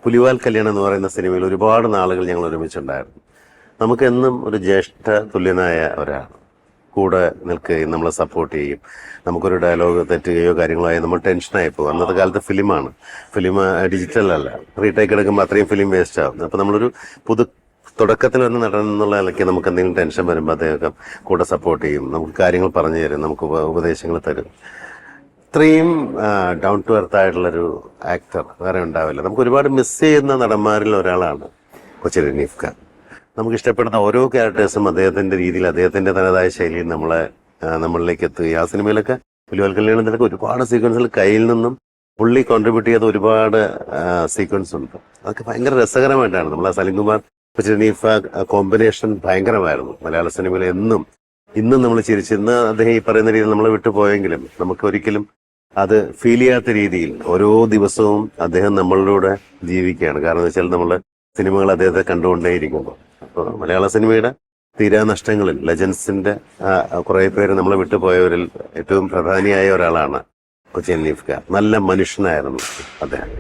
പുലിവാൽ കല്യാണം എന്ന് പറയുന്ന സിനിമയിൽ ഒരുപാട് നാളുകൾ ഞങ്ങൾ ഒരുമിച്ചുണ്ടായിരുന്നു. നമുക്കെന്നും ഒരു ജ്യേഷ്ഠ തുല്യനായ ഒരാൾ കൂടെ നിൽക്കുകയും നമ്മളെ സപ്പോർട്ട് ചെയ്യും. നമുക്കൊരു ഡയലോഗ് തെറ്റുകയോ കാര്യങ്ങളോ ആയി നമ്മൾ ടെൻഷനായി പോകും. അന്നത്തെ കാലത്ത് ഫിലിം ഡിജിറ്റൽ അല്ല, റീടേക്ക് എടുക്കുമ്പോൾ അത്രയും ഫിലിം വേസ്റ്റ് ആവും. അപ്പോൾ നമ്മളൊരു തുടക്കത്തിൽ വന്ന് നടൻ എന്നുള്ള നിലയ്ക്ക് നമുക്ക് എന്തെങ്കിലും ടെൻഷൻ വരുമ്പോൾ അദ്ദേഹം കൂടെ സപ്പോർട്ട് ചെയ്യും, നമുക്ക് കാര്യങ്ങൾ പറഞ്ഞു തരും, നമുക്ക് ഉപദേശങ്ങൾ തരും. ഇത്രയും ഡൗൺ ടു എർത്ത് ആയിട്ടുള്ളൊരു ആക്ടർ വേറെ ഉണ്ടാവില്ല. നമുക്ക് ഒരുപാട് മിസ് ചെയ്യുന്ന നടന്മാരിൽ ഒരാളാണ് കൊച്ചിൻ റനീഫ് ഖാൻ. നമുക്ക് ഇഷ്ടപ്പെടുന്ന ഓരോ ക്യാരക്ടേഴ്സും അദ്ദേഹത്തിൻ്റെ രീതിയിൽ അദ്ദേഹത്തിൻ്റെ തനതായ ശൈലിയിൽ നമ്മളിലേക്ക് എത്തുകയും ആ സിനിമയിലൊക്കെ പുലിവാൽ കല്യാണത്തിലൊക്കെ ഒരുപാട് സീക്വൻസുകൾ കയ്യിൽ നിന്നും പുള്ളി കോൺട്രിബ്യൂട്ട് ചെയ്ത ഒരുപാട് സീക്വൻസ് ഉണ്ട്. അതൊക്കെ ഭയങ്കര രസകരമായിട്ടാണ്. നമ്മൾ ആ സലിംകുമാർ കൊച്ചിൻ റനീഫ് കോമ്പിനേഷൻ ഭയങ്കരമായിരുന്നു. മലയാള സിനിമയിൽ ഇന്നും നമ്മൾ ചിരിച്ച്, ഇന്ന് അദ്ദേഹം ഈ പറയുന്ന രീതിയിൽ നമ്മളെ വിട്ടുപോയെങ്കിലും നമുക്ക് ഒരിക്കലും അത് ഫീൽ ചെയ്യാത്ത രീതിയിൽ ഓരോ ദിവസവും അദ്ദേഹം നമ്മളിലൂടെ ജീവിക്കുകയാണ്. കാരണം എന്ന് വെച്ചാൽ നമ്മൾ സിനിമകൾ അദ്ദേഹത്തെ കണ്ടുകൊണ്ടേയിരിക്കുമ്പോൾ. അപ്പോൾ മലയാള സിനിമയുടെ തീരാ നഷ്ടങ്ങളിൽ ലെജൻസിന്റെ കുറേ പേര് നമ്മളെ വിട്ടുപോയവരിൽ ഏറ്റവും പ്രധാനിയായ ഒരാളാണ് കൊച്ചിൻ റനീഫ് ഖാൻ. നല്ല മനുഷ്യനായിരുന്നു അദ്ദേഹം.